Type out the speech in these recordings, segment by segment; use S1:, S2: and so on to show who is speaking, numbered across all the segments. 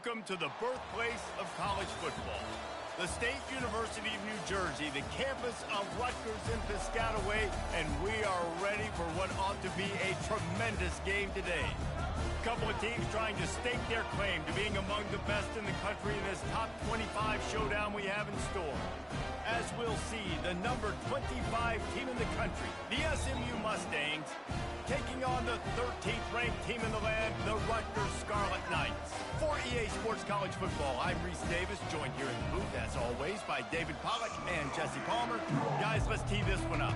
S1: Welcome to the birthplace of college football. The State University of New Jersey, the campus of Rutgers in Piscataway, and we are ready for what ought to be a tremendous game today. A couple of teams trying to stake their claim to being among the best in the country in this top 25 showdown we have in store. As we'll see, the number 25 team in the country, the SMU Mustangs, taking on the 13th ranked team in the land, the Rutgers Scarlet Knights. For EA Sports College Football, I'm Reese Davis, joined here in the booth, as always, by David Pollack and Jesse Palmer. Guys, let's tee this one up.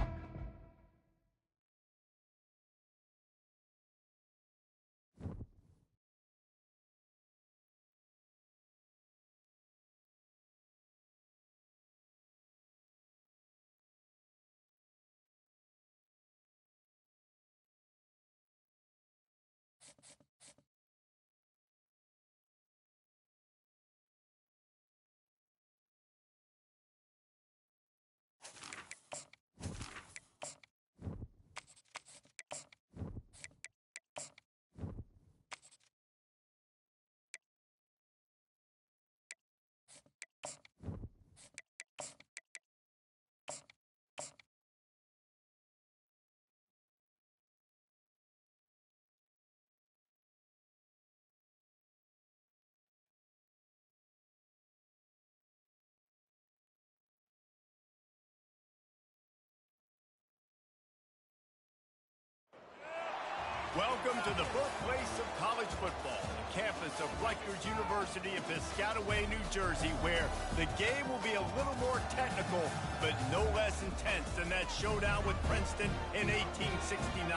S1: Welcome to the birthplace of college football, the campus of Rutgers University in Piscataway, New Jersey, where the game will be a little more technical, but no less intense than that showdown with Princeton in 1869.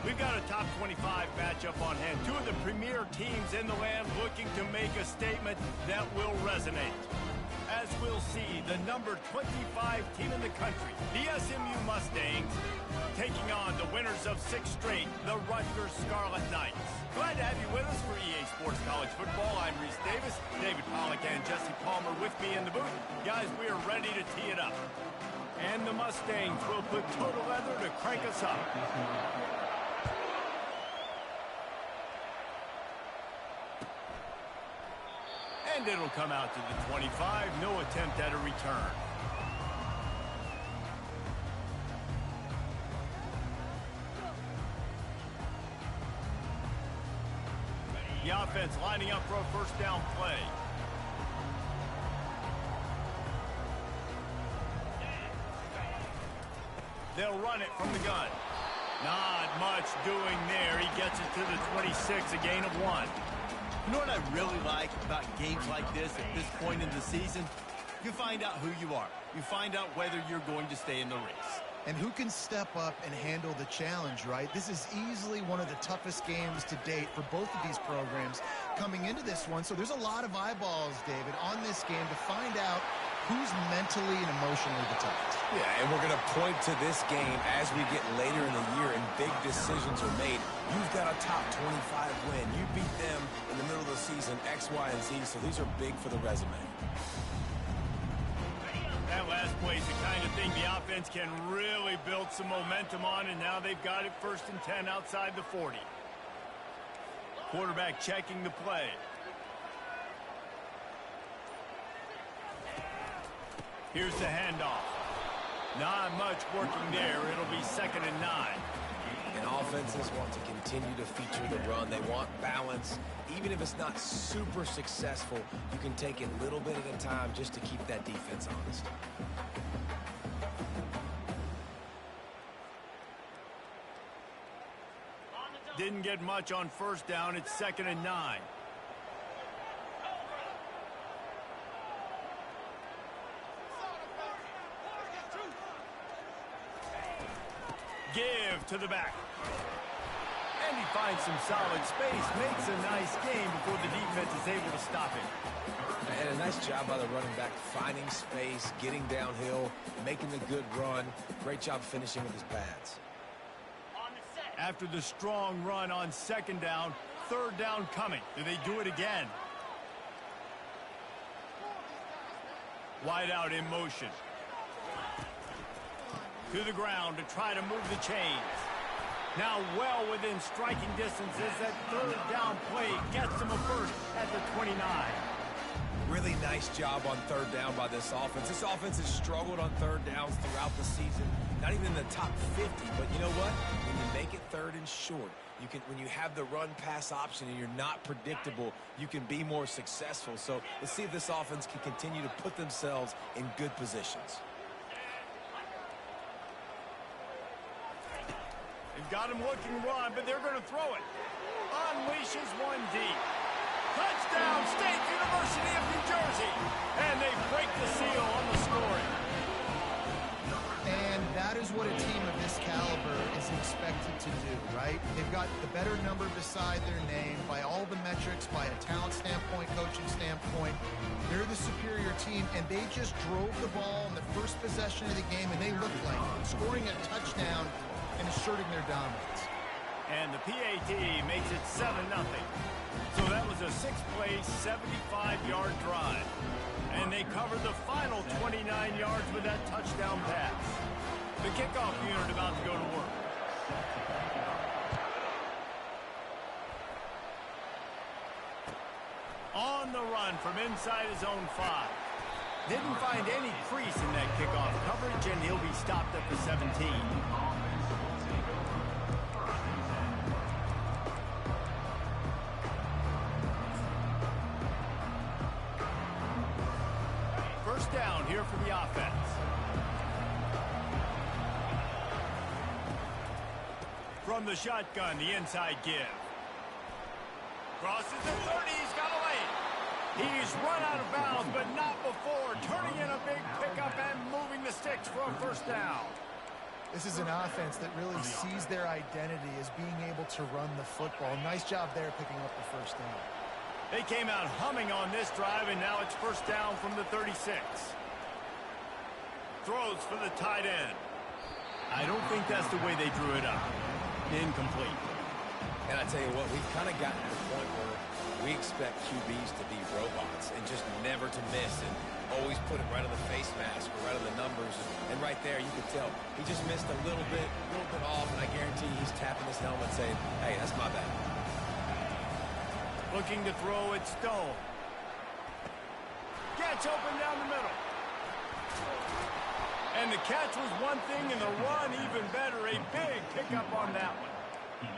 S1: We've got a top 25 matchup on hand, two of the premier teams in the land looking to make a statement that will resonate. As we'll see, the number 25 team in the country, the SMU Mustangs, taking on the winners of 6 straight, the Rutgers Scarlet Knights. Glad to have you with us for EA Sports College Football. I'm Reese Davis, David Pollack and Jesse Palmer with me in the booth. Guys, we are ready to tee it up. And the Mustangs will put total leather to crank us up. And it'll come out to the 25, no attempt at a return. The offense lining up for a first down play. They'll run it from the gun. Not much doing there. He gets it to the 26, a gain of 1.
S2: You know what I really like about games like this at this point in the season? You find out who you are. You find out whether you're going to stay in the race.
S3: And who can step up and handle the challenge, right? This is easily one of the toughest games to date for both of these programs coming into this one. So there's a lot of eyeballs, David, on this game to find out who's mentally and emotionally the toughest.
S4: Yeah, and we're going to point to this game as we get later in the year and big decisions are made. You've got a top 25 win. You beat them in the middle of the season, X, Y, and Z, so these are big for the resume.
S1: That last play is the kind of thing the offense can really build some momentum on, and now they've got it 1st and 10 outside the 40. Quarterback checking the play. Here's the handoff. Not much working there. It'll be 2nd and 9.
S4: And offenses want to continue to feature the run. They want balance. Even if it's not super successful, you can take it a little bit at a time just to keep that defense honest.
S1: Didn't get much on 1st down. It's 2nd and 9. Give to the back. And he finds some solid space, makes a nice game before the defense is able to stop him.
S4: And a nice job by the running back, finding space, getting downhill, making a good run. Great job finishing with his pads.
S1: After the strong run on 2nd down, 3rd down coming. Do they do it again? Wide out in motion. To the ground to try to move the chains. Now well within striking distance as that 3rd down play gets him a first at the 28.
S4: Really nice job on third down by this offense. This offense has struggled on third downs throughout the season. Not even in the top 50, but you know what? When you make it third and short, when you have the run-pass option and you're not predictable, you can be more successful. So let's see if this offense can continue to put themselves in good positions.
S1: They've got him looking run, but they're going to throw it. Unleashes one deep. Touchdown, State University of New Jersey. And they break the seal on the scoring.
S3: And that is what a team of this caliber is expected to do, right? They've got the better number beside their name by all the metrics, by a talent standpoint, coaching standpoint. They're the superior team, and they just drove the ball in the first possession of the game, and they looked like scoring a touchdown and asserting their dominance.
S1: And the PAT makes it 7-0. So that was a 6-play, 75-yard drive. And they covered the final 29 yards with that touchdown pass. The kickoff unit about to go to work. On the run from inside his own 5. Didn't find any crease in that kickoff coverage, and he'll be stopped at the 17. First down here for the offense. From the shotgun, the inside give. Crosses the 30, he's got a lane. He's run out of bounds, but not before turning in a big pickup and moving the sticks for a first down.
S3: This is an offense that really sees their identity as being able to run the football. Nice job there picking up the first down.
S1: They came out humming on this drive, and now it's first down from the 36. Throws for the tight end. I don't think that's the way they drew it up. Incomplete.
S4: And I tell you what, we've kind of gotten to the point where we expect QBs to be robots and just never to miss and always put it right on the face mask or right on the numbers. And right there, you could tell he just missed a little bit off, and I guarantee he's tapping his helmet saying, hey, that's my bad.
S1: Looking to throw it, Stone. Gets open down the middle. And the catch was one thing, and the run even better. A big pickup on that one.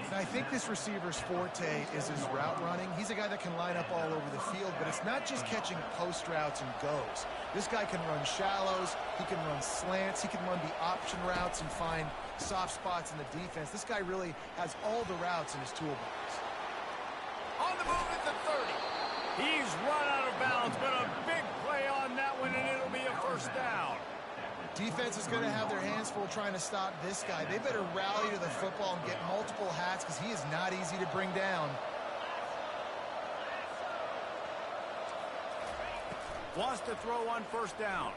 S3: And I think this receiver's forte is his route running. He's a guy that can line up all over the field, but it's not just catching post routes and goes. This guy can run shallows, he can run slants, he can run the option routes and find soft spots in the defense. This guy really has all the routes in his toolbox.
S1: On the move at the 30. He's run out of bounds, but a big play on that one, and it'll be a first down.
S3: Defense is going to have their hands full trying to stop this guy. They better rally to the football and get multiple hats because he is not easy to bring down.
S1: Wants to throw on first down.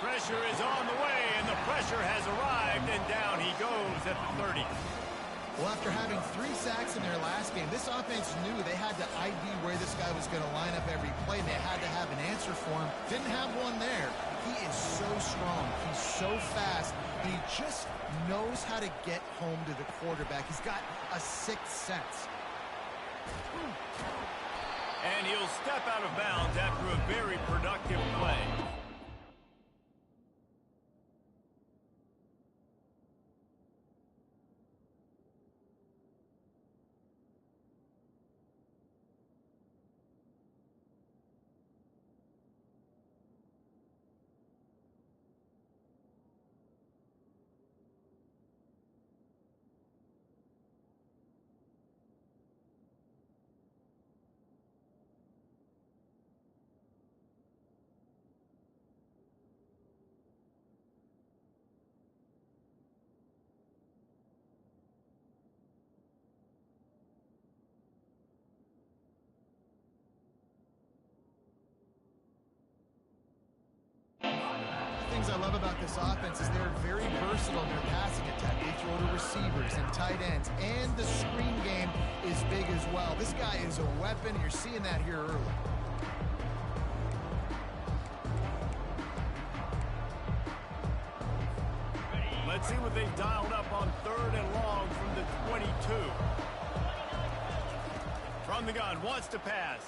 S1: Pressure is on the way, and the pressure has arrived, and down he goes at the 30.
S3: Well, after having 3 sacks in their last game, this offense knew they had to ID where this guy was going to line up every play, and they had to have an answer for him. Didn't have one there. He is so strong. He's so fast. He just knows how to get home to the quarterback. He's got a 6th sense.
S1: And he'll step out of bounds after a very productive play.
S3: Things I love about this offense is they're very versatile in their passing attack. They throw to receivers and tight ends, and the screen game is big as well. This guy is a weapon. You're seeing that here early.
S1: Let's see what they've dialed up on 3rd and long from the 22. From the gun, wants to pass.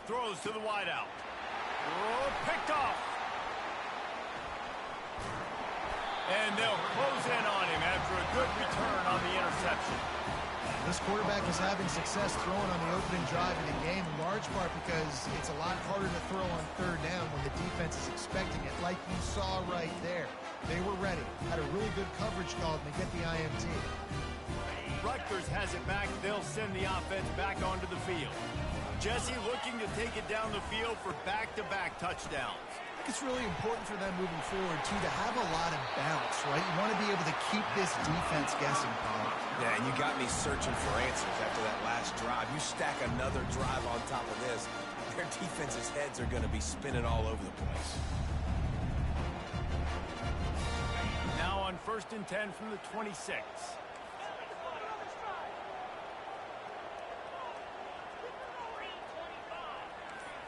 S1: Throws to the wideout. Oh, picked off. And they'll close in on him after a good return on the interception.
S3: This quarterback is having success throwing on the opening drive of the game, in large part because it's a lot harder to throw on third down when the defense is expecting it, like you saw right there. They were ready, had a really good coverage call, and they get the INT.
S1: Rutgers has it back. They'll send the offense back onto the field. Jesse looking to take it down the field for back-to-back touchdowns.
S3: I think it's really important for them moving forward, too, to have a lot of bounce, right? You want to be able to keep this defense guessing, Paul.
S4: Yeah, and you got me searching for answers after that last drive. You stack another drive on top of this, their defense's heads are going to be spinning all over the place.
S1: Now on 1st and 10 from the 26.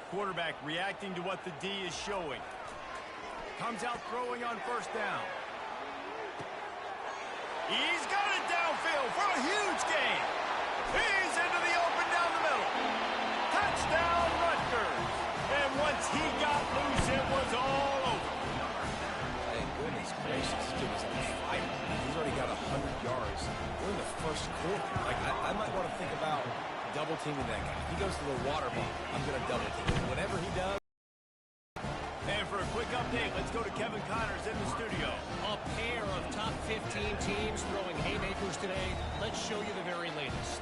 S1: Quarterback reacting to what the D is showing. Comes out throwing on 1st down. He's got it downfield for a huge gain. He's into the open down the middle. Touchdown, Rutgers. And once he got loose, it was all over.
S4: Thank goodness gracious, this kid was on fire. He's already got 100 yards. We're in the first quarter. Like, I might want to think about double teaming that guy. He goes to the water bottle. I'm going to double team him. Whatever he does.
S1: And for a quick update, let's go to Kevin Connors in the studio.
S5: A pair of top 15 teams throwing haymakers today. Let's show you the very latest.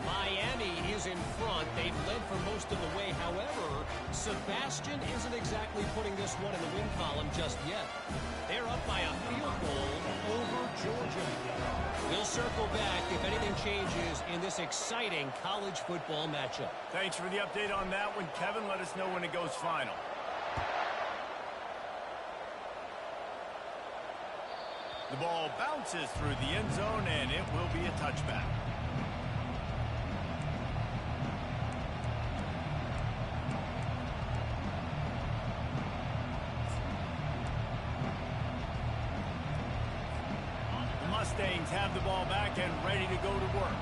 S5: Miami is in front. They've led for most of the way. However, Sebastian isn't exactly putting this one in the win column just yet. They're up by a field goal over Georgia. We'll circle back if anything changes in this exciting college football matchup.
S1: Thanks for the update on that one, Kevin. Let us know when it goes final. The ball bounces through the end zone, and it will be a touchback. The Mustangs have the ball back and ready to go to work.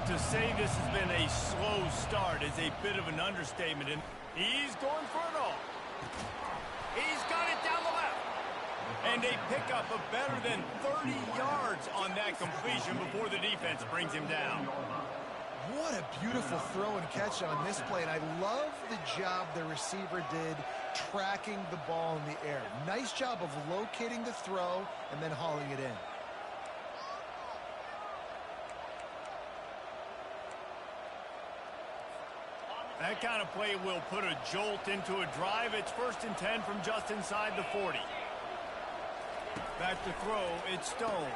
S1: To say this has been a slow start is a bit of an understatement, and he's going for it all. He's got it down the left. And they pick up a better than 30 yards on that completion before the defense brings him down.
S3: What a beautiful throw and catch on this play. And I love the job the receiver did tracking the ball in the air. Nice job of locating the throw and then hauling it in.
S1: That kind of play will put a jolt into a drive. It's 1st and 10 from just inside the 40. Back to throw, it's Stone.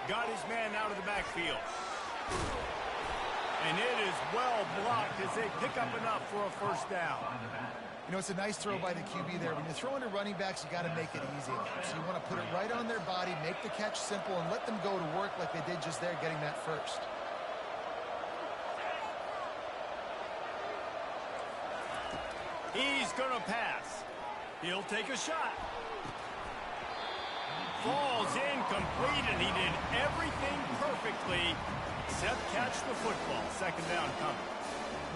S1: Got his man out of the backfield. And it is well blocked as they pick up enough for a 1st down.
S3: You know, it's a nice throw by the QB there. When you're throwing to running backs, you got to make it easy. So you want to put it right on their body, make the catch simple, and let them go to work like they did just there, getting that 1st.
S1: He's going to pass. He'll take a shot. Falls incomplete, and he did everything perfectly except catch the football. 2nd down coming.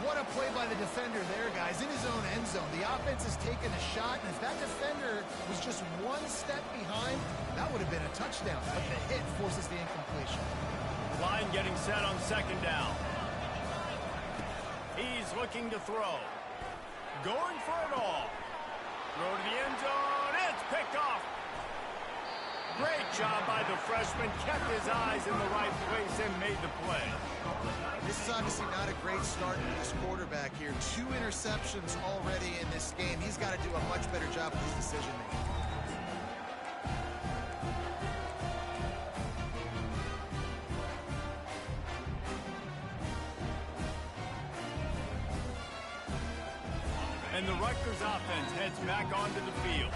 S3: What a play by the defender there, guys, in his own end zone. The offense has taken a shot, and if that defender was just one step behind, that would have been a touchdown. But the hit forces the incompletion.
S1: Line getting set on 2nd down. He's looking to throw. Going for it all. Throw to the end zone. It's picked off. Great job by the freshman. Kept his eyes in the right place and made the play.
S3: This is obviously not a great start for this quarterback here. 2 interceptions already in this game. He's got to do a much better job with his decision-making.
S1: And the Rutgers offense heads back onto the field.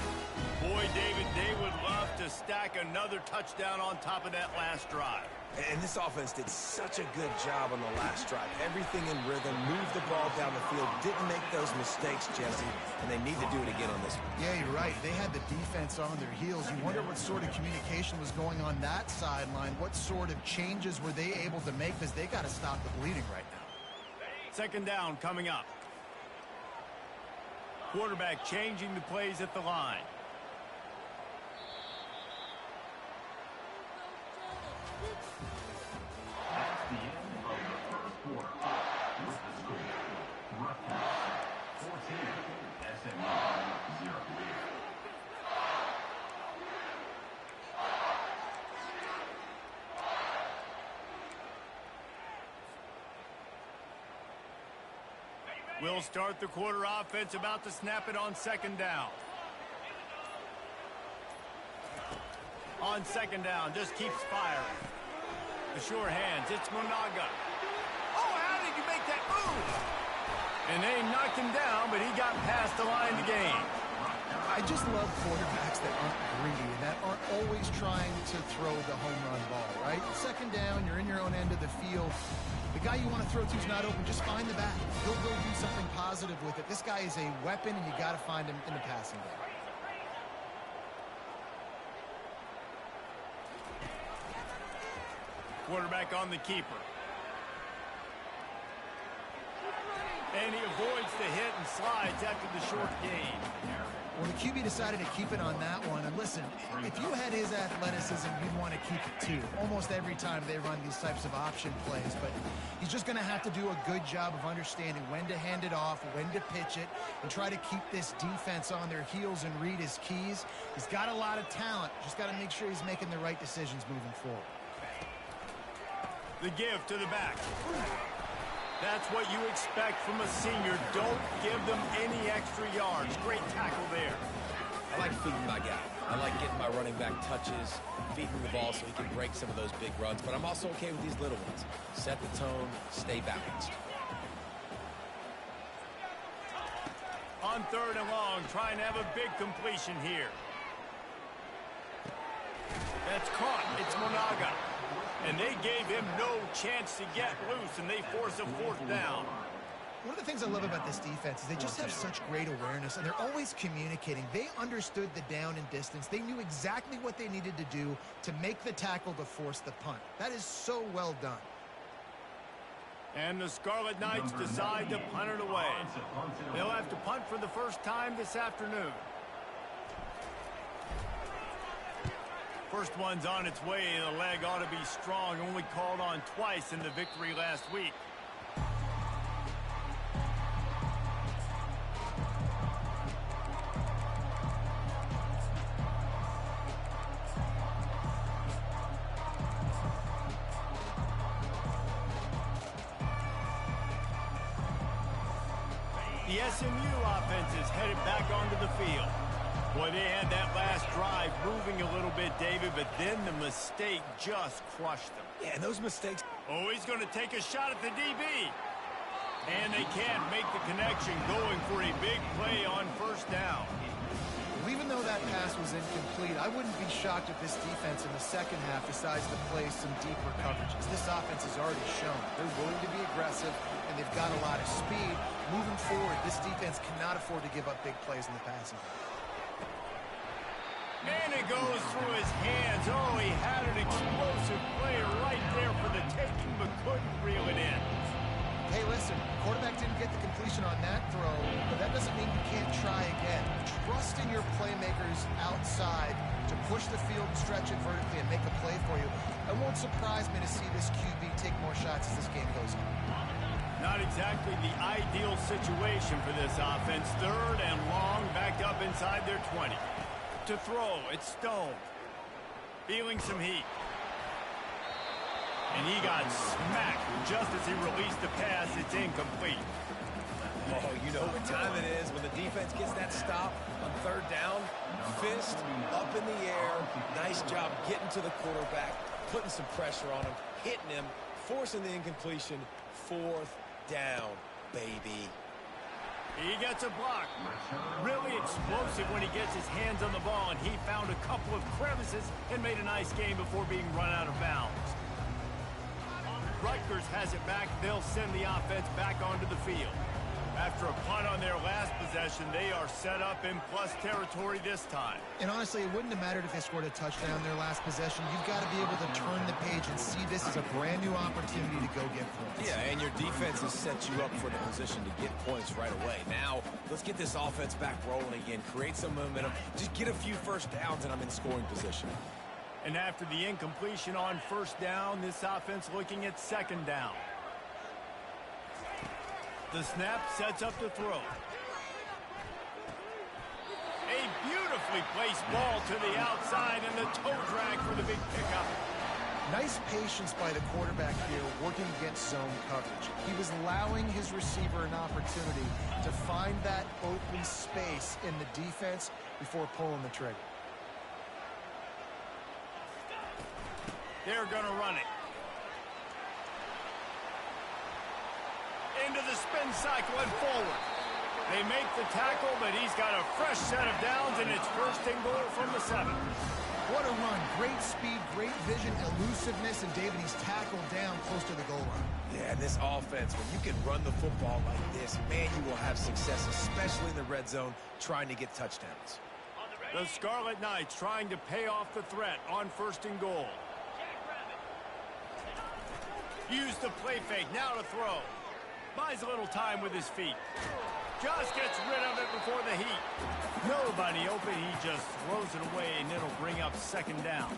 S1: Boy, David, they would love to stack another touchdown on top of that last drive.
S4: And this offense did such a good job on the last drive. Everything in rhythm, moved the ball down the field, didn't make those mistakes, Jesse, and they need to do it again on this one.
S3: Yeah, you're right. They had the defense on their heels. You wonder what sort of communication was going on that sideline. What sort of changes were they able to make, because they got to stop the bleeding right now.
S1: 2nd down coming up. Quarterback changing the plays at the line.
S6: That's the end of the first quarter. With the score, Rutgers 14, SMU 0.
S1: We'll start the quarter offense, about to snap it on second down. On second down, just keeps firing. The sure hands, it's Monaga. Oh, how did you make that move? And they knocked him down, but he got past the line of the game.
S3: I just love quarterbacks that aren't greedy and that aren't always trying to throw the home run ball, right? Second down, you're in your own end of the field. The guy you want to throw to is not open. Just find the back. He'll go do something positive with it. This guy is a weapon, and you got to find him in the passing game.
S1: Quarterback on the keeper. And he avoids the hit and slides after the short gain.
S3: Well, the QB decided to keep it on that one. And listen, if you had his athleticism, you'd want to keep it too. Almost every time they run these types of option plays. But he's just going to have to do a good job of understanding when to hand it off, when to pitch it, and try to keep this defense on their heels and read his keys. He's got a lot of talent. Just got to make sure he's making the right decisions moving forward.
S1: The give to the back. That's what you expect from a senior. Don't give them any extra yards. Great tackle there.
S4: I like feeding my guy. I like getting my running back touches, feeding the ball so he can break some of those big runs. But I'm also okay with these little ones. Set the tone, stay balanced.
S1: On third and long, trying to have a big completion here. That's caught. It's Monaga. And they gave him no chance to get loose, and they force a fourth down.
S3: One of the things I love about this defense is they just have such great awareness, and they're always communicating. They understood the down and distance. They knew exactly what they needed to do to make the tackle to force the punt. That is so well done.
S1: And the Scarlet Knights decide to punt it away. They'll have to punt for the first time this afternoon. First one's on its way. The leg ought to be strong. Only called on twice in the victory last week. The SMU offense is headed back onto the field. Boy, they had that last drive moving a little bit, David, but then the mistake just crushed them.
S4: Yeah, and those mistakes.
S1: Oh, he's going to take a shot at the DB. And they can't make the connection, going for a big play on first down.
S3: Well, even though that pass was incomplete, I wouldn't be shocked if this defense in the second half decides to play some deeper coverages. This offense has already shown they're willing to be aggressive, and they've got a lot of speed. Moving forward, this defense cannot afford to give up big plays in the passing game.
S1: And it goes through his hands. Oh, he had an explosive play right there for the taking, but couldn't reel it in.
S3: Hey, listen, quarterback didn't get the completion on that throw, but that doesn't mean you can't try again. Trust in your playmakers outside to push the field, stretch it vertically, and make a play for you. It won't surprise me to see this QB take more shots as this game goes on.
S1: Not exactly the ideal situation for this offense. Third and long, backed up inside their 20. To throw, it's Stone. Feeling some heat. And he got smacked just as he released the pass. It's incomplete.
S4: Oh, you know what time it is when the defense gets that stop on third down. Fist up in the air. Nice job getting to the quarterback, putting some pressure on him, hitting him, forcing the incompletion. Fourth down, baby.
S1: He gets a block. Really explosive when he gets his hands on the ball, and he found a couple of crevices and made a nice game before being run out of bounds. Rutgers has it back. They'll send the offense back onto the field. After a punt on their their last possession, they are set up in plus territory this time.
S3: And honestly, it wouldn't have mattered if they scored a touchdown their last possession. You've got to be able to turn the page and see this as a brand new opportunity to go get points.
S4: Yeah, and your defense has set you up for the position to get points right away. Now, let's get this offense back rolling again, create some momentum, just get a few first downs, and I'm in scoring position.
S1: And after the incompletion on first down, this offense looking at second down. The snap sets up the throw. A beautifully placed ball to the outside and the toe drag for the big pickup.
S3: Nice patience by the quarterback here working against zone coverage. He was allowing his receiver an opportunity to find that open space in the defense before pulling the trigger.
S1: They're going to run it. Into the spin cycle and forward. They make the tackle, but he's got a fresh set of downs, and it's first and goal from the 7.
S3: What a run. Great speed, great vision, elusiveness, and David, he's tackled down close to the goal line.
S4: Yeah, this offense, when you can run the football like this, man, you will have success, especially in the red zone, trying to get touchdowns.
S1: The Scarlet Knights trying to pay off the threat on first and goal. Use the play fake, now to throw. Buys a little time with his feet. Just gets rid of it before the heat. Nobody open, he just throws it away, and it'll bring up second down.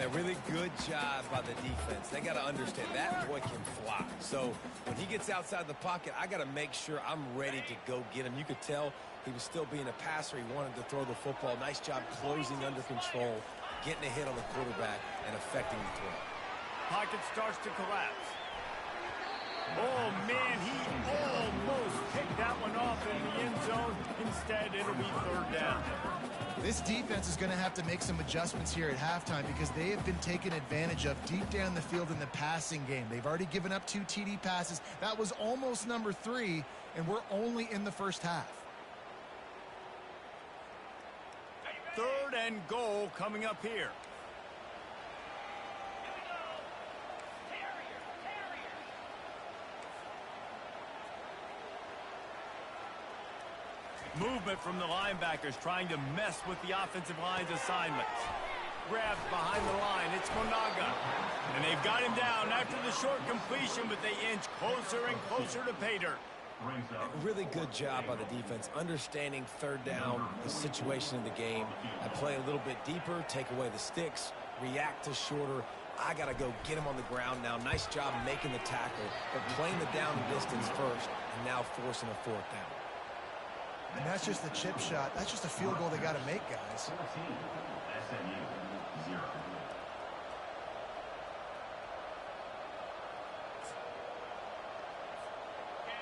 S4: A really good job by the defense. They got to understand that boy can fly. So when he gets outside the pocket, I got to make sure I'm ready to go get him. You could tell he was still being a passer. He wanted to throw the football. Nice job closing under control, getting a hit on the quarterback, and affecting the throw.
S1: Pocket starts to collapse. Oh, man, he almost picked that one off in the end zone. Instead, it'll be third down.
S3: This defense is going to have to make some adjustments here at halftime because they have been taken advantage of deep down the field in the passing game. They've already given up 2 TD passes. That was almost number 3, and we're only in the first half.
S1: Third and goal coming up here. Movement from the linebackers trying to mess with the offensive line's assignments. Grabbed behind the line. It's Monaga. And they've got him down after the short completion, but they inch closer and closer to pay dirt.
S4: Really good job by the defense, understanding third down, the situation in the game. I play a little bit deeper, take away the sticks, react to shorter. I got to go get him on the ground now. Nice job making the tackle, but playing the down distance first and now forcing a fourth down.
S3: And that's just the chip shot. That's just a field goal they got to make, guys.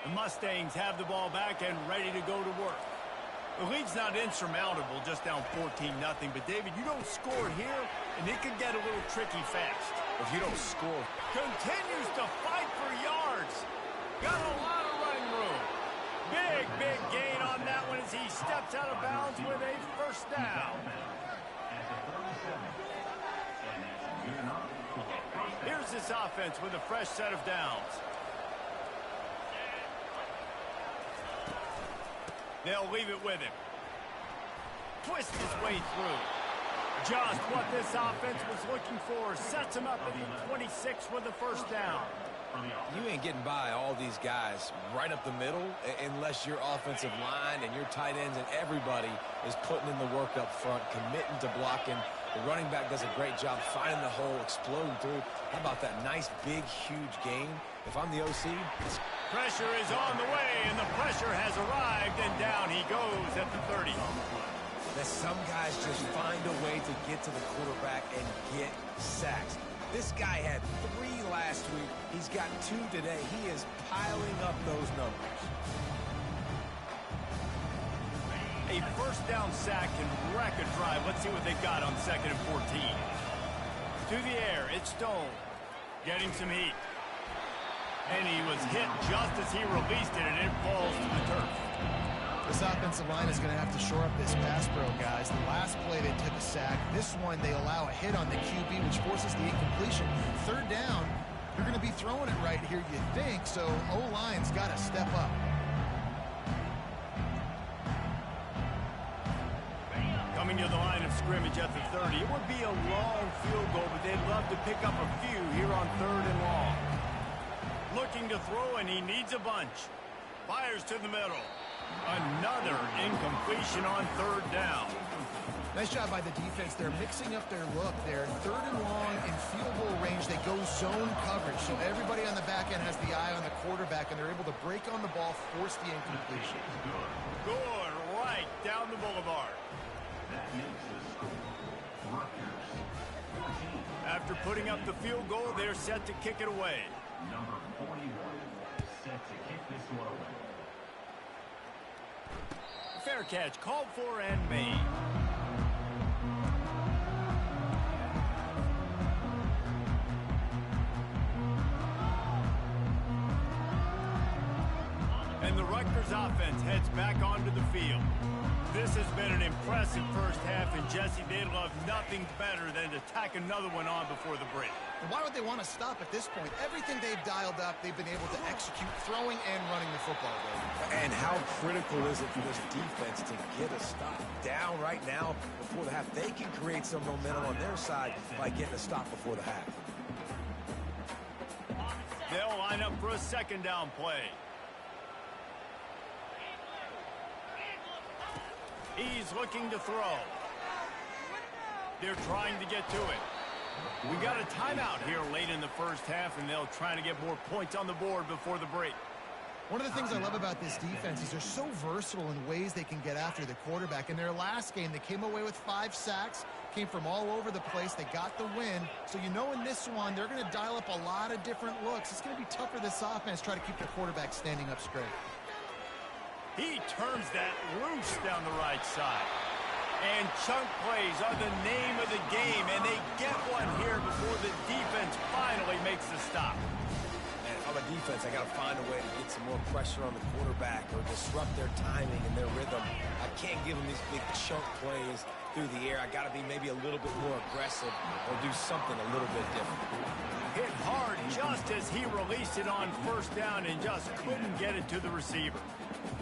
S1: The Mustangs have the ball back and ready to go to work. The lead's not insurmountable, just down 14-0. But, David, you don't score here, and it could get a little tricky fast.
S4: If you don't score.
S1: Continues to fight for yards. Got a lot of running room. Big gain on that one as he steps out of bounds with a first down. Here's this offense with a fresh set of downs. They'll leave it with him. Twist his way through. Just what this offense was looking for. Sets him up at the 26 with the first down.
S4: You ain't getting by all these guys right up the middle unless your offensive line and your tight ends and everybody is putting in the work up front, committing to blocking. The running back does a great job finding the hole, exploding through. How about that nice, big, huge gain? If I'm the OC,
S1: pressure is on the way, and the pressure has arrived, and down he goes at the 30.
S4: That some guys just find a way to get to the quarterback and get sacks. This guy had 3 last week. He's got 2 today. He is piling up those numbers.
S1: A first down sack can wreck a drive. Let's see what they've got on 2nd and 14. To the air, it's Stone. Getting some heat. And he was hit just as he released it, and it falls to the turf.
S3: This offensive line is going to have to shore up this pass pro, guys. The last play they took a sack. This one they allow a hit on the QB, which forces the incompletion. Third down, you're going to be throwing it right here, you think, so O-line's got to step up.
S1: scrimmage at the 30. It would be a long field goal, but they'd love to pick up a few here on 3rd and long. Looking to throw, and he needs a bunch. Fires to the middle. Another incompletion on 3rd down.
S3: Nice job by the defense. They're mixing up their look. They're 3rd and long in field goal range. They go zone coverage, so everybody on the back end has the eye on the quarterback, and they're able to break on the ball, force the incompletion.
S1: Good, right down the boulevard.
S6: That makes the score. Rutgers 14.
S1: After putting up the field goal, they're set to kick it away.
S6: Number 41 set to kick this one away.
S1: Fair catch called for and made. And the Rutgers offense heads back onto the field. This has been an impressive first half, and Jesse, they'd love nothing better than to tack another one on before the break.
S3: And why would they want to stop at this point? Everything they've dialed up, they've been able to execute throwing and running the football.
S4: And how critical is it for this defense to get a stop down right now before the half? They can create some momentum on their side by getting a stop before the half.
S1: They'll line up for a 2nd down play. He's looking to throw. They're trying to get to it. We got a timeout here late in the first half, and they'll try to get more points on the board before the break.
S3: One of the things I love about this defense is they're so versatile in ways they can get after the quarterback. In their last game, they came away with 5 sacks, came from all over the place. They got the win. So you know in this one, they're going to dial up a lot of different looks. It's going to be tough for this offense to try to keep the quarterback standing up straight.
S1: He turns that loose down the right side. And chunk plays are the name of the game, and they get one here before the defense finally makes the stop.
S4: And if I'm a defense, I got to find a way to get some more pressure on the quarterback or disrupt their timing and their rhythm. I can't give them these big chunk plays through the air. I got to be maybe a little bit more aggressive or do something a little bit different.
S1: Hit hard just as he released it on 1st down and just couldn't get it to the receiver.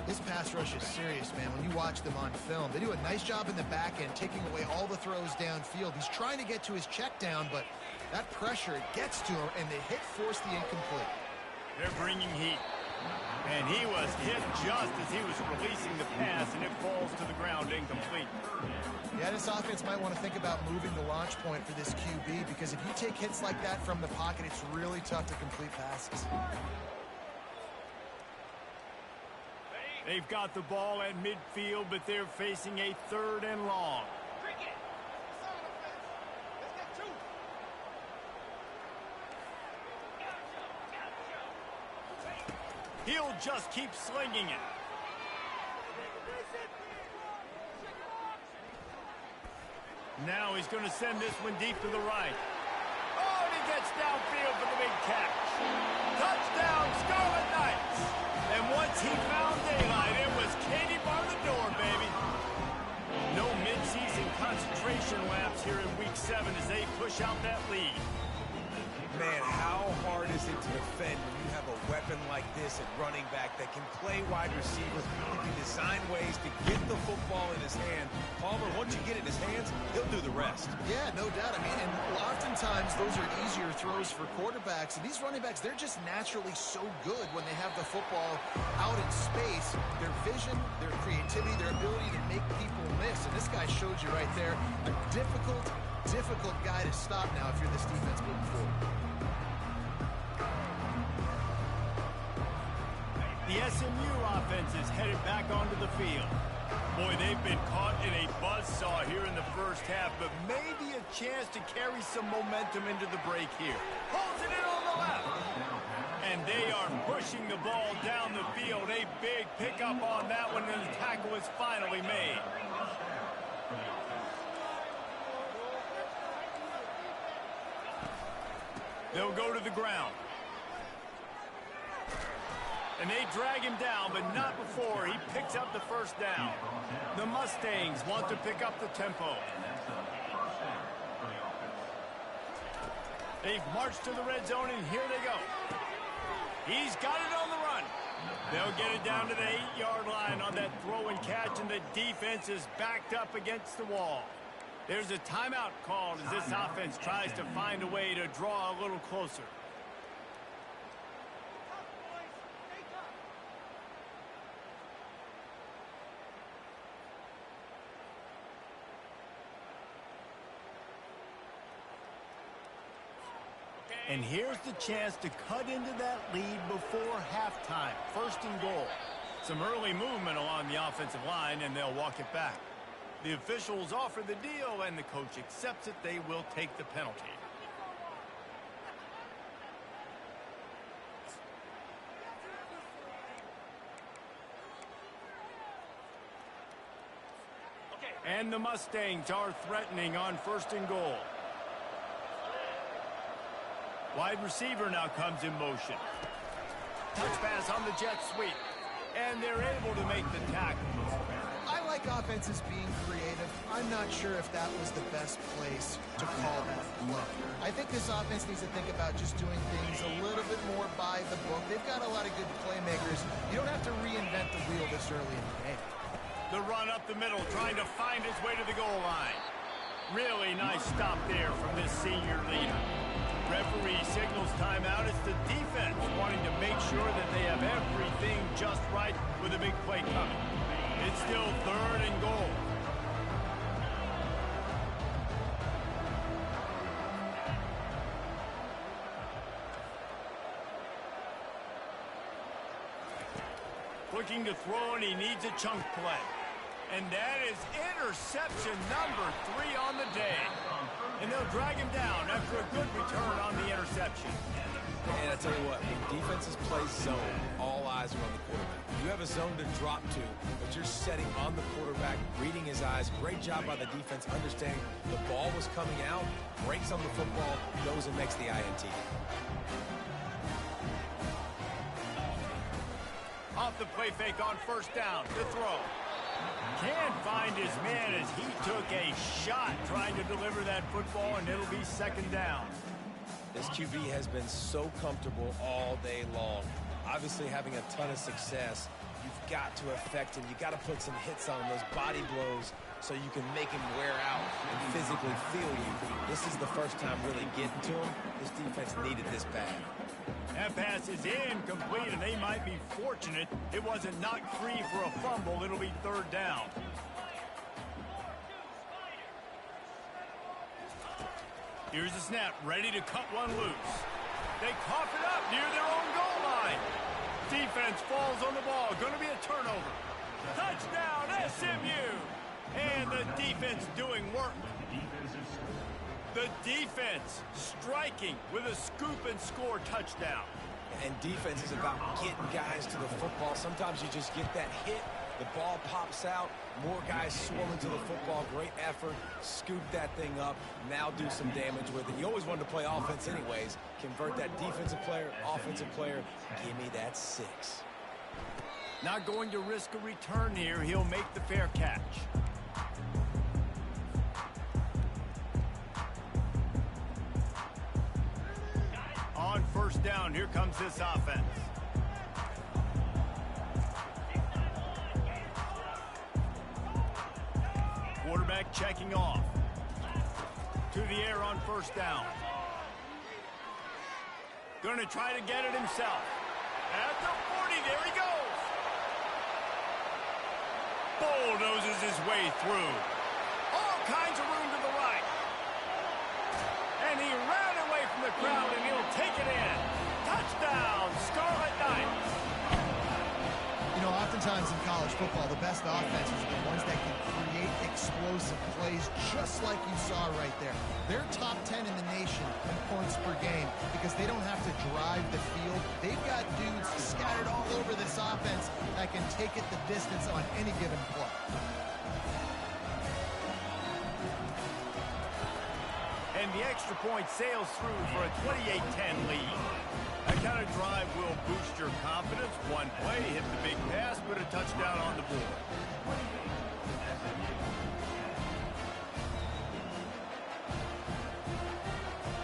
S3: This pass rush is serious, man. When you watch them on film, they do a nice job in the back end, taking away all the throws downfield. He's trying to get to his check down, but that pressure gets to him, and the hit forced the incomplete.
S1: They're bringing heat. And he was hit just as he was releasing the pass, and it falls to the ground incomplete.
S3: Yeah, this offense might want to think about moving the launch point for this QB, because if you take hits like that from the pocket, it's really tough to complete passes.
S1: They've got the ball at midfield, but they're facing a 3rd and long. He'll just keep slinging it. Now he's going to send this one deep to the right. Oh, and he gets downfield for the big catch. Touchdown, Scarlet Knights. And once he found daylight, it was Katie bar the door, baby. No midseason concentration laps here in Week 7 as they push out that lead.
S4: Man, how hard is it to defend when you have a weapon like this at running back that can play wide receiver, who can design ways to get the football in his hand? Palmer, once you get it in his hands, he'll do the rest.
S3: Yeah, no doubt. I mean, and oftentimes those are easier throws for quarterbacks. And these running backs, they're just naturally so good when they have the football out in space. Their vision, their creativity, their ability to make people miss. And this guy showed you right there, a difficult guy to stop now if you're this defense moving forward.
S1: The SMU offense is headed back onto the field. Boy, they've been caught in a buzzsaw here in the first half, but maybe a chance to carry some momentum into the break here. Holds it in on the left. And they are pushing the ball down the field. A big pickup on that one, and the tackle is finally made. They'll go to the ground. And they drag him down, but not before he picks up the 1st down. The Mustangs want to pick up the tempo. They've marched to the red zone, and here they go. He's got it on the run. They'll get it down to the 8-yard line on that throw and catch, and the defense is backed up against the wall. There's a timeout called as this offense tries to find a way to draw a little closer. And here's the chance to cut into that lead before halftime. First and goal. Some early movement along the offensive line, and they'll walk it back. The officials offer the deal, and the coach accepts it. They will take the penalty. And the Mustangs are threatening on first and goal. Wide receiver now comes in motion. Touch pass on the jet sweep. And they're able to make the tackle.
S3: I like offenses being creative. I'm not sure if that was the best place to call that look. I think this offense needs to think about just doing things a little bit more by the book. They've got a lot of good playmakers. You don't have to reinvent the wheel this early in the game.
S1: The run up the middle, trying to find his way to the goal line. Really nice stop there from this senior leader. Referee signals timeout. It's the defense wanting to make sure that they have everything just right with a big play coming. It's still third and goal. Looking to throw, and he needs a chunk play. And that is interception number 3 on the day. And they'll drag him down after a good return on the interception.
S4: And I tell you what, when defenses play zone, all eyes are on the quarterback. You have a zone to drop to, but you're setting on the quarterback, reading his eyes. Great job by the defense, understanding the ball was coming out, breaks on the football, goes and makes the INT.
S1: Off the play fake on first down to throw. Can't find his man as he took a shot trying to deliver that football, and it'll be second down.
S4: This QB has been so comfortable all day long. Obviously having a ton of success. You've got to affect him. You got to put some hits on him, those body blows, so you can make him wear out and physically feel you. This is the first time really getting to him. This defense needed this bad.
S1: That pass is incomplete, and they might be fortunate it wasn't knocked free for a fumble. It'll be third down. Here's the snap, ready to cut one loose. They cough it up near their own goal line. Defense falls on the ball. Going to be a turnover. Touchdown, SMU! And the defense doing work. The defense striking with a scoop and score touchdown.
S4: And defense is about getting guys to the football. Sometimes you just get that hit, the ball pops out, more guys swarm into the football. Great effort, scoop that thing up, now do some damage with it. You always wanted to play offense anyways. Convert that defensive player, offensive player, give me that 6.
S1: Not going to risk a return here. He'll make the fair catch. On first down, here comes this offense. Quarterback checking off. To the air on first down. Going to try to get it himself. At the 40, there he goes. Bulldozes his way through. All kinds of room to the right. And he ran away from the crowd, and he'll take it in. Touchdown, Scarlet Knights.
S3: You know, oftentimes in college football, the best offenses are the ones that can create explosive plays, just like you saw right there. They're top 10 in the nation in points per game because they don't have to drive the field. They've got dudes scattered all over this offense that can take it the distance on any given play.
S1: And the extra point sails through for a 28-10 lead. That kind of drive will boost your confidence. One play, hit the big pass, put a touchdown on the board.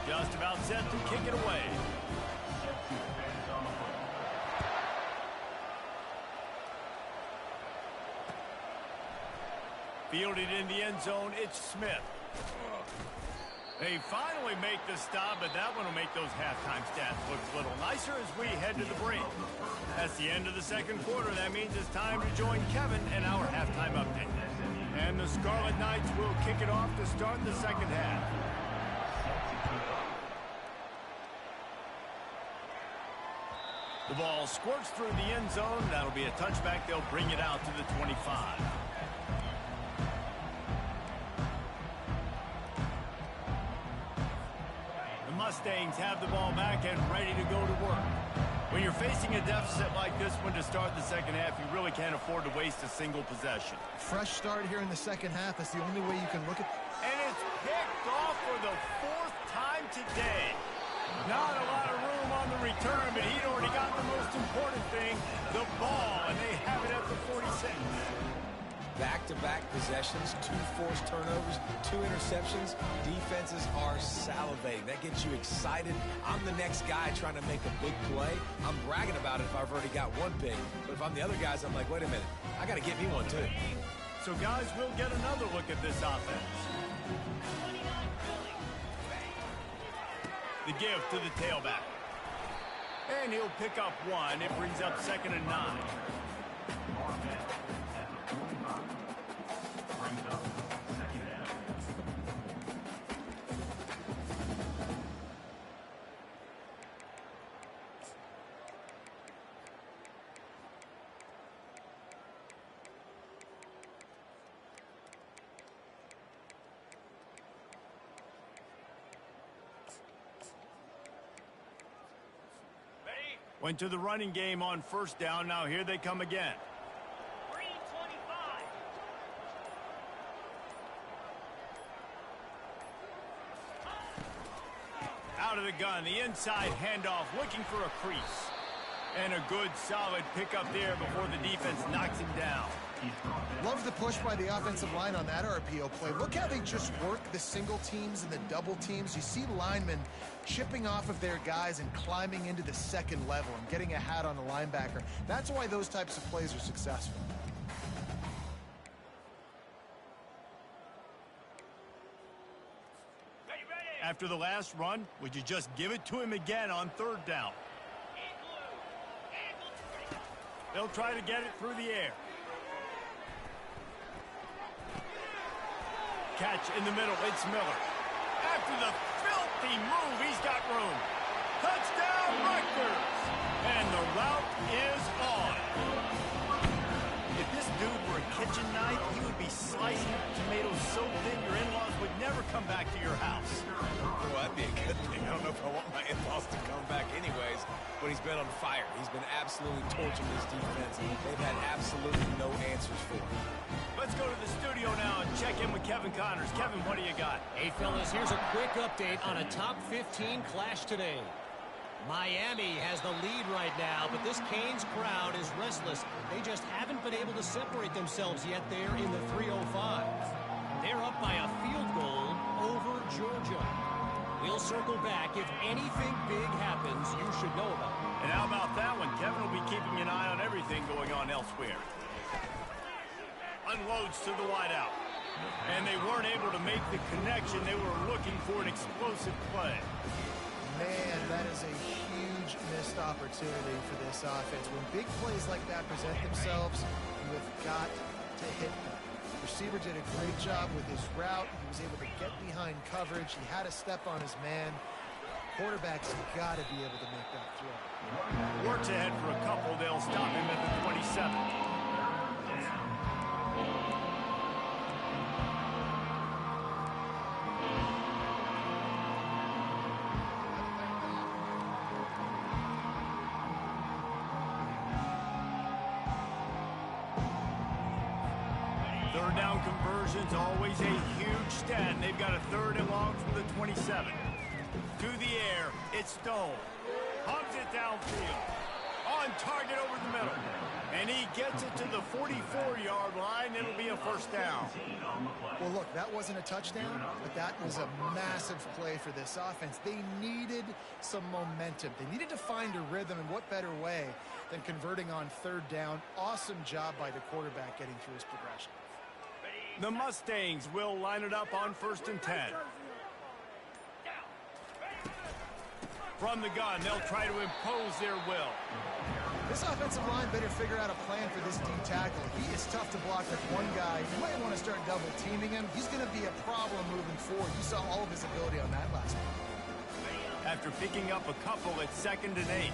S1: Just about set to kick it away. Fielded in the end zone, it's Smith. They finally make the stop, but that one will make those halftime stats look a little nicer as we head to the break. That's the end of the second quarter. That means it's time to join Kevin in our halftime update. And the Scarlet Knights will kick it off to start the second half. The ball squirts through the end zone. That'll be a touchback. They'll bring it out to the 25. Mustangs have the ball back and ready to go to work. When you're facing a deficit like this one to start the second half, you really can't afford to waste a single possession.
S3: Fresh start here in the second half. That's the only way you can look at.
S1: And it's picked off for the fourth time today. Not a lot of room on the return, but he'd already got the most important thing, the ball, and they have it at the 46.
S4: Back-to-back possessions, 2 forced turnovers, 2 interceptions. Defenses are salivating. That gets you excited. I'm the next guy trying to make a big play. I'm bragging about it if I've already got one big. But if I'm the other guys, I'm like, wait a minute, I got to get me one too.
S1: So guys, we'll get another look at this offense. The give to the tailback. And he'll pick up 1. It brings up 2nd and 9. Went to the running game on first down. Now here they come again.
S7: Green 25.
S1: Out of the gun, the inside handoff, looking for a crease. And a good, solid pickup there before the defense knocks him down.
S3: Love the push by the offensive line on that RPO play. Look how they just work the single teams and the double teams. You see linemen chipping off of their guys and climbing into the second level and getting a hat on the linebacker. That's why those types of plays are successful.
S1: After the last run, would you just give it to him again on third down? They'll try to get it through the air. Catch in the middle, it's Miller. After the filthy move, he's got room. Touchdown, Rutgers! And the route is on. If this dude were a kitchen knife, he would be slicing tomatoes so thin your in-laws would never come back to your house.
S4: Well, that'd be a good thing. I don't know if I want my in-laws to come back anyways, but he's been on fire. He's been absolutely torching this defense. They've had absolutely no answers for him.
S1: Let's go to the studio now and check in with Kevin Connors. Kevin, what do you got?
S5: Hey, fellas, here's a quick update on a top 15 clash today. Miami has the lead right now, but this Canes crowd is restless. They just haven't been able to separate themselves yet there in the 305. They're up by a field goal over Georgia. We'll circle back. If anything big happens, you should know about it.
S1: And how about that one? Kevin will be keeping an eye on everything going on elsewhere. Unloads to the wideout. And they weren't able to make the connection. They were looking for an explosive play.
S3: Man, that is a huge missed opportunity for this offense. When big plays like that present themselves, you have got to hit them. The receiver did a great job with his route. He was able to get behind coverage. He had a step on his man. Quarterback's got to be able to make that throw.
S1: Works ahead for a couple. They'll stop him at the 27. Third down conversions, always a huge stat. And they've got a 3rd and long from the 27. To the air, it's Stone. Pumps it downfield. On target over the middle. And he gets it to the 44-yard line. It'll be a first down.
S3: Well, look, that wasn't a touchdown, but that was a massive play for this offense. They needed some momentum. They needed to find a rhythm, and what better way than converting on 3rd down. Awesome job by the quarterback getting through his progression.
S1: The Mustangs will line it up on 1st and 10. From the gun, they'll try to impose their will.
S3: This offensive line better figure out a plan for this D tackle. He is tough to block with one guy. You might want to start double teaming him. He's going to be a problem moving forward. You saw all of his ability on that last one.
S1: After picking up a couple at 2nd and 8.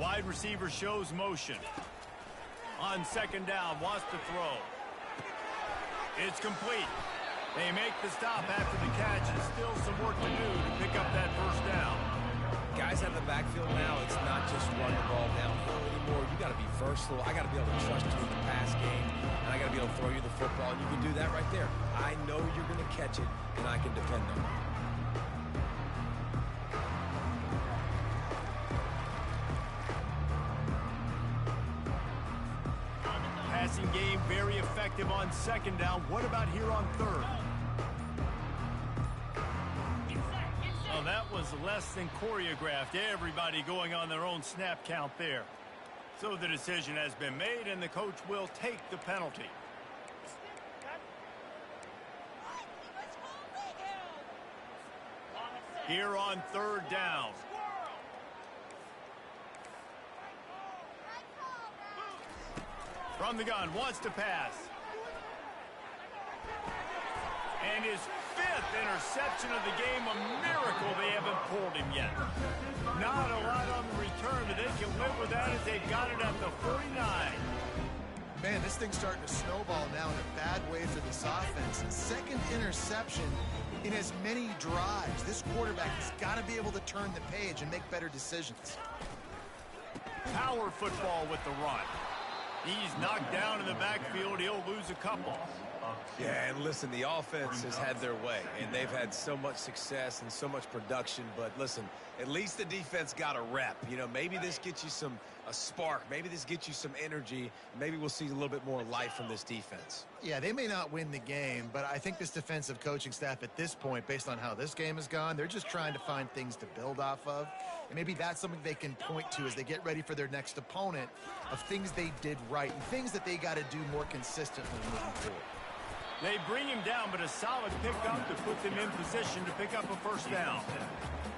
S1: Wide receiver shows motion. On 2nd down, wants to throw. It's complete. They make the stop after the catch, and still some work to do to pick up that 1st down.
S4: Guys out of the backfield now, it's not just run the ball downhill anymore. You got to be versatile. I got to be able to trust you in the pass game, and I got to be able to throw you the football, and you can do that right there. I know you're going to catch it, and I can defend them.
S1: Passing game very effective on 2nd down. What about here on 3rd? Oh, that was less than choreographed. Everybody going on their own snap count there. So the decision has been made, and the coach will take the penalty. Here on 3rd down. From the gun, wants to pass. And his 5th interception of the game, a miracle they haven't pulled him yet. Not a lot on the return, but they can live with that as they've got it at the 49.
S3: Man, this thing's starting to snowball now in a bad way for this offense. 2nd interception in as many drives. This quarterback has got to be able to turn the page and make better decisions.
S1: Power football with the run. He's knocked down in the backfield. He'll lose a couple.
S4: Yeah, and listen, the offense has had their way, and they've had so much success and so much production. But listen, at least the defense got a rep. You know, maybe this gets you a spark. Maybe this gets you some energy. Maybe we'll see a little bit more life from this defense.
S3: Yeah, they may not win the game, but I think this defensive coaching staff at this point, based on how this game has gone, they're just trying to find things to build off of. And maybe that's something they can point to as they get ready for their next opponent, of things they did right and things that they got to do more consistently moving forward.
S1: They bring him down, but a solid pickup to put them in position to pick up a 1st down.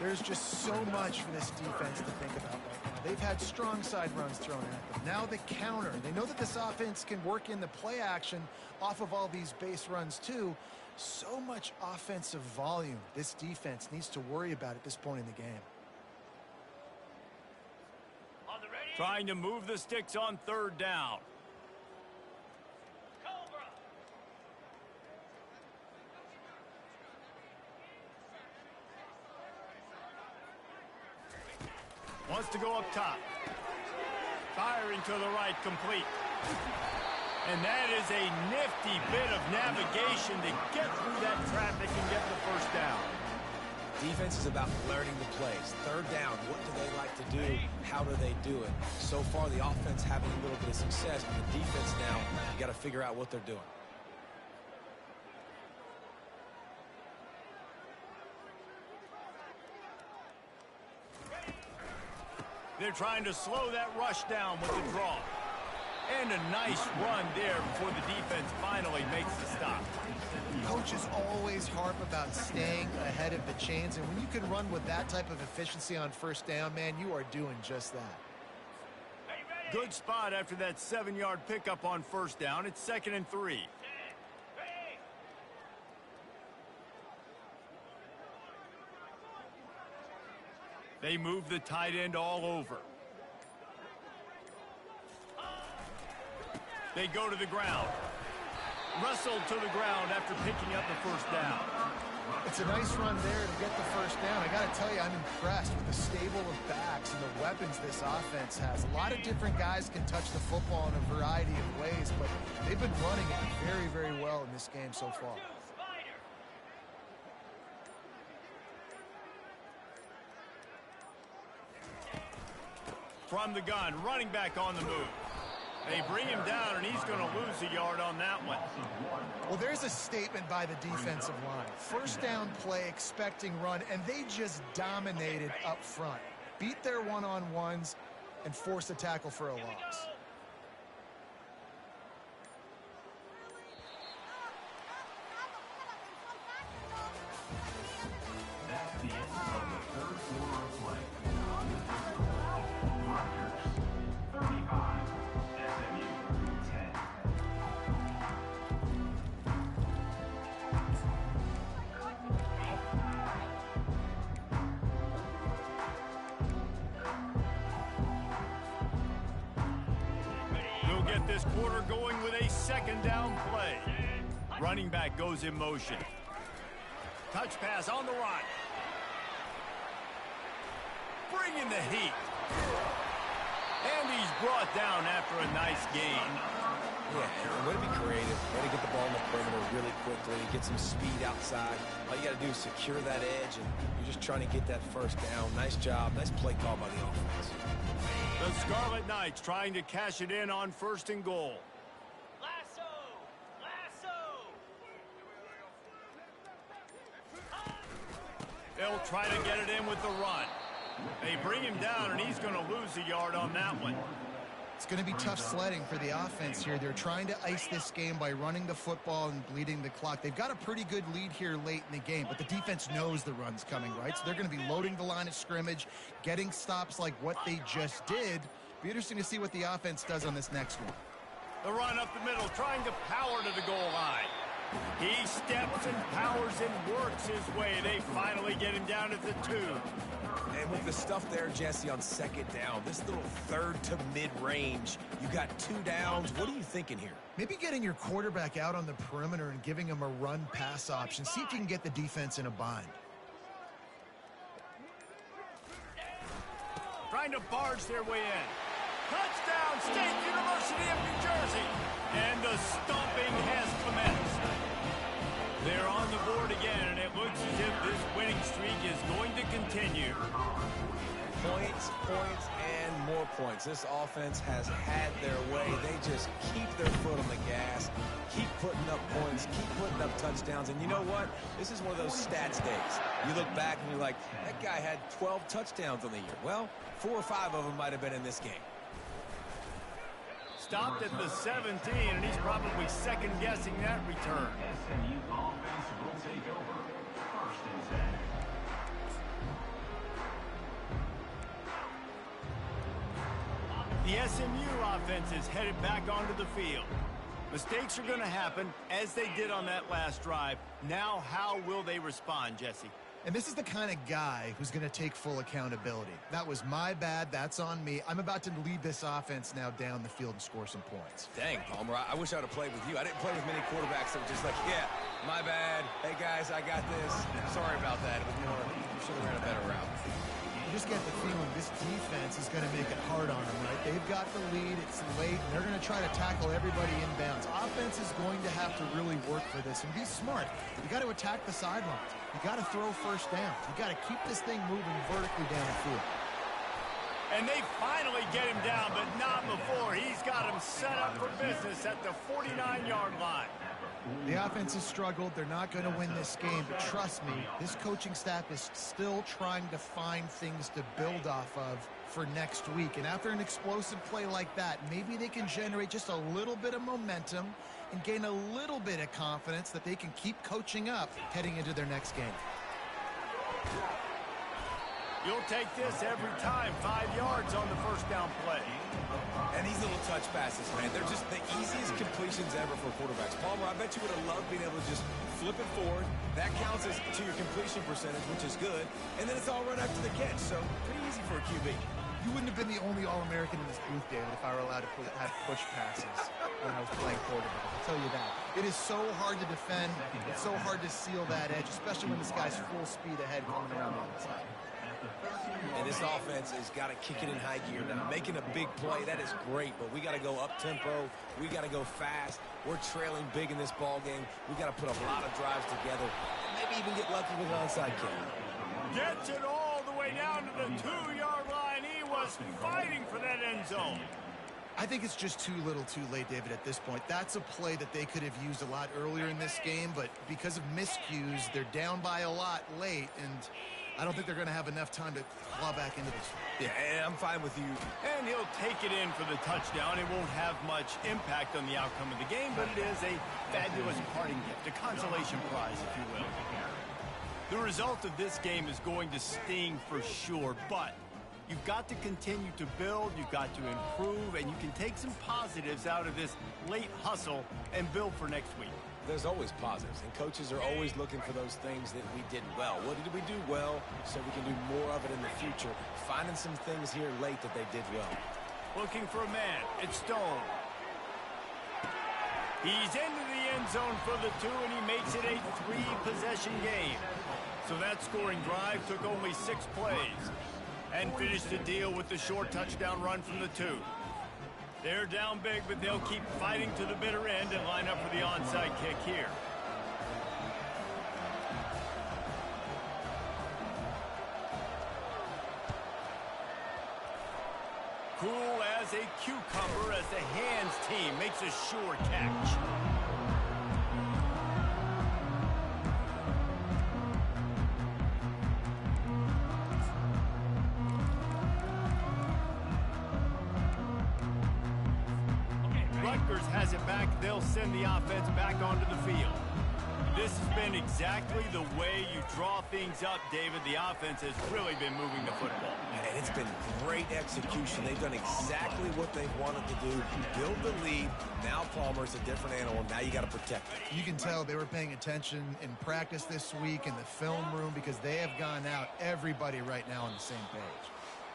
S3: There's just so much for this defense to think about right now. They've had strong side runs thrown at them. Now the counter. They know that this offense can work in the play action off of all these base runs too. So much offensive volume this defense needs to worry about at this point in the game.
S1: Trying to move the sticks on 3rd down. Wants to go up top. Firing to the right, complete. And that is a nifty bit of navigation to get through that traffic and get the 1st down.
S4: Defense is about learning the plays. 3rd down, what do they like to do? How do they do it? So far, the offense having a little bit of success, but the defense now, you got to figure out what they're doing.
S1: They're trying to slow that rush down with the draw. And a nice run there before the defense finally makes the stop.
S3: Coaches always harp about staying ahead of the chains, and when you can run with that type of efficiency on 1st down, man, you are doing just that.
S1: Good spot after that 7-yard pickup on 1st down. It's 2nd and 3. They move the tight end all over. They go to the ground. Wrestled to the ground after picking up the 1st down.
S3: It's a nice run there to get the 1st down. I got to tell you, I'm impressed with the stable of backs and the weapons this offense has. A lot of different guys can touch the football in a variety of ways, but they've been running it very, very well in this game so far.
S1: From the gun, running back on the move. They bring him down, and he's going to lose a yard on that one.
S3: Well, there's a statement by the defensive line. 1st down play, expecting run, and they just dominated up front. Beat their one-on-ones and forced a tackle for a loss.
S1: get this quarter going with a second down play. Running back goes in motion. Touch pass on the run. Bringing the heat. And he's brought down after a nice gain.
S4: Yeah, and way to be creative. Way to get the ball in the perimeter really quickly. Get some speed outside. All you got to do is secure that edge, and you're just trying to get that first down. Nice job. Nice play call by the offense.
S1: The Scarlet Knights trying to cash it in on 1st and goal.
S7: Lasso! Lasso!
S1: They'll try to get it in with the run. They bring him down, and he's going to lose a yard on that one.
S3: It's going to be tough sledding for the offense here. They're trying to ice this game by running the football and bleeding the clock. They've got a pretty good lead here late in the game, but the defense knows the run's coming, right? So they're going to be loading the line of scrimmage, getting stops like what they just did. Be interesting to see what the offense does on this next one.
S1: The run up the middle, trying to power to the goal line. He steps and powers and works his way. They finally get him down at the 2.
S4: And with the stuff there, Jesse, on 2nd down, this little 3rd to mid-range, you got 2 downs. What are you thinking here?
S3: Maybe getting your quarterback out on the perimeter and giving him a run-pass option. See if you can get the defense in a bind.
S1: Trying to barge their way in. Touchdown, State University of New Jersey. And the stomping has commenced. They're on the board again, and it looks as if this winning streak is going to continue.
S4: Points, points, and more points. This offense has had their way. They just keep their foot on the gas, keep putting up points, keep putting up touchdowns. And you know what? This is one of those stats days. You look back and you're like, that guy had 12 touchdowns on the year. Well, 4 or 5 of them might have been in this game.
S1: Stopped at the 17, and he's probably second-guessing that return.
S6: SMU offense will take over. 1st and 10.
S1: The SMU offense is headed back onto the field. Mistakes are going to happen, as they did on that last drive. Now, how will they respond, Jesse?
S3: And this is the kind of guy who's going to take full accountability. That was my bad. That's on me. I'm about to lead this offense now down the field and score some points.
S4: Dang, Palmer, I wish I would have played with you. I didn't play with many quarterbacks that were just like, yeah, my bad. Hey, guys, I got this. Sorry about that. It was more, you should have ran a better route.
S3: You just get the feeling this defense is going to make it hard on them, right? They've got the lead. It's late, and they're going to try to tackle everybody inbounds. Offense is going to have to really work for this and be smart. You got to attack the sidelines. You got to throw 1st down. You got to keep this thing moving vertically down the field.
S1: And they finally get him down, but not before. He's got him set up for business at the 49-yard line.
S3: The offense has struggled. They're not going to win this game, but trust me, this coaching staff is still trying to find things to build off of for next week. And after an explosive play like that, maybe they can generate just a little bit of momentum and gain a little bit of confidence that they can keep coaching up heading into their next game.
S1: You'll take this every time. 5 yards on the 1st down play.
S4: And these little touch passes, man, they're just the easiest completions ever for quarterbacks. Palmer, I bet you would have loved being able to just flip it forward. That counts as to your completion percentage, which is good. And then it's all run after the catch, so pretty easy for a QB.
S3: You wouldn't have been the only All-American in this booth, David, if I were allowed to have push passes when I was playing quarterback. I'll tell you that. It is so hard to defend. It's so hard to seal that edge, especially when this guy's full speed ahead coming around the inside.
S4: And this offense has got to kick it in high gear now. Making a big play, that is great, but we got to go up-tempo. We got to go fast. We're trailing big in this ball game. We got to put a lot of drives together and maybe even get lucky with an onside kick.
S1: Gets it all the way down to the 2-yard line. He was fighting for that end zone.
S3: I think it's just too little too late, David, at this point. That's a play that they could have used a lot earlier in this game, but because of miscues, they're down by a lot late, and I don't think they're going to have enough time to claw back into this.
S4: Yeah, and I'm fine with you.
S1: And he'll take it in for the touchdown. It won't have much impact on the outcome of the game, but it is a fabulous parting gift, a consolation prize, if you will. The result of this game is going to sting for sure, but you've got to continue to build, you've got to improve, and you can take some positives out of this late hustle and build for next week.
S4: There's always positives, and coaches are always looking for those things that we did well. What did we do well so we can do more of it in the future? Finding some things here late that they did well.
S1: Looking for a man. It's Stone. He's into the end zone for the 2, and he makes it a 3-possession game. So that scoring drive took only 6 plays and finished the deal with the short touchdown run from the 2. They're down big, but they'll keep fighting to the bitter end and line up for the onside kick here. Cool as a cucumber as the hands team makes a sure catch. Rutgers has it back. They'll send the offense back onto the field. This has been exactly the way you draw things up, David. The offense has really been moving the football.
S4: And it's been great execution. They've done exactly what they've wanted to do. Build the lead. Now Palmer's a different animal. Now you got to protect it.
S3: You can tell they were paying attention in practice this week in the film room because they have gone out, everybody right now on the same page.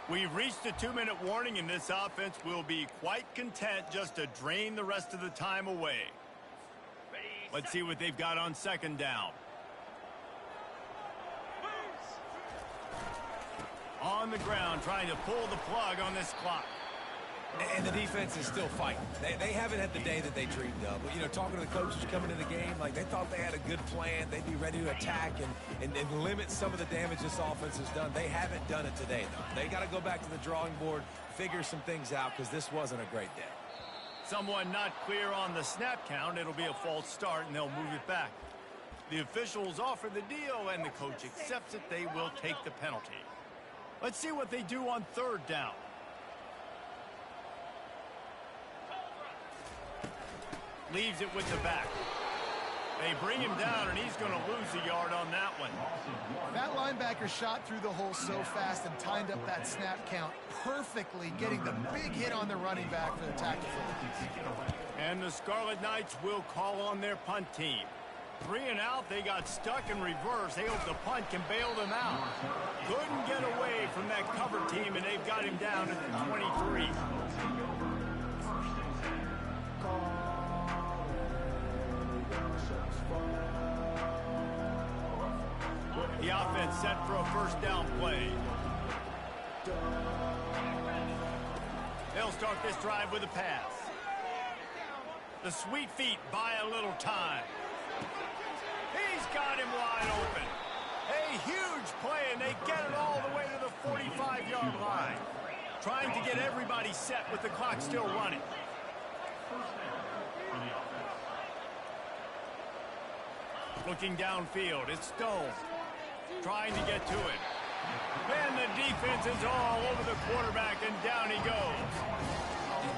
S1: We've reached the 2-minute warning, and this offense will be quite content just to drain the rest of the time away. Let's see what they've got on second down. On the ground, trying to pull the plug on this clock.
S4: And the defense is still fighting. They haven't had the day that they dreamed of. But, you know, talking to the coaches coming into the game, like they thought they had a good plan. They'd be ready to attack and limit some of the damage this offense has done. They haven't done it today, though. They got to go back to the drawing board, figure some things out, because this wasn't a great day.
S1: Someone not clear on the snap count. It'll be a false start, and they'll move it back. The officials offer the deal, and the coach accepts it. They will take the penalty. Let's see what they do on third down. Leaves it with the back. They bring him down, and he's going to lose a yard on that one.
S3: That linebacker shot through the hole so fast and timed up that snap count perfectly, getting the big hit on the running back for the tackle.
S1: And the Scarlet Knights will call on their punt team. 3 and out, they got stuck in reverse. They hope the punt can bail them out. Couldn't get away from that cover team, and they've got him down at the 23. The offense set for a first down play. They'll start this drive with a pass. The Sweet Feet buy a little time. He's got him wide open. A huge play, and they get it all the way to the 45-yard line. Trying to get everybody set with the clock still running. Looking downfield, it's Stone. Trying to get to it. And the defense is all over the quarterback, and down he goes.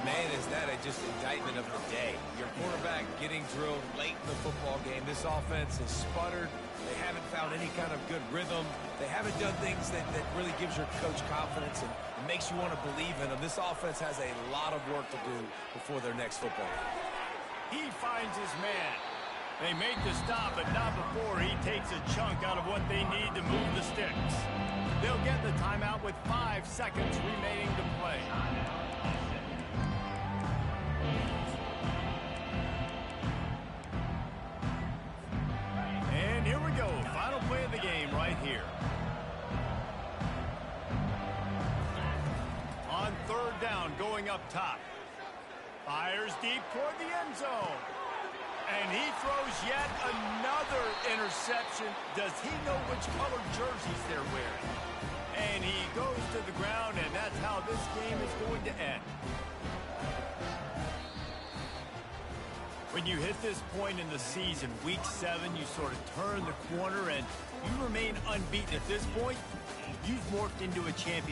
S4: Man, is that just indictment of the day. Your quarterback getting drilled late in the football game. This offense has sputtered. They haven't found any kind of good rhythm. They haven't done things that really gives your coach confidence and makes you want to believe in them. This offense has a lot of work to do before their next football game.
S1: He finds his man. They make the stop, but not before he takes a chunk out of what they need to move the sticks. They'll get the timeout with 5 seconds remaining to play. And here we go. Final play of the game right here. On third down, going up top. Fires deep toward the end zone. And he throws yet another interception. Does he know which color jerseys they're wearing? And he goes to the ground, and that's how this game is going to end. When you hit this point in the season, week 7, you sort of turn the corner, and you remain unbeaten at this point. You've morphed into a champion.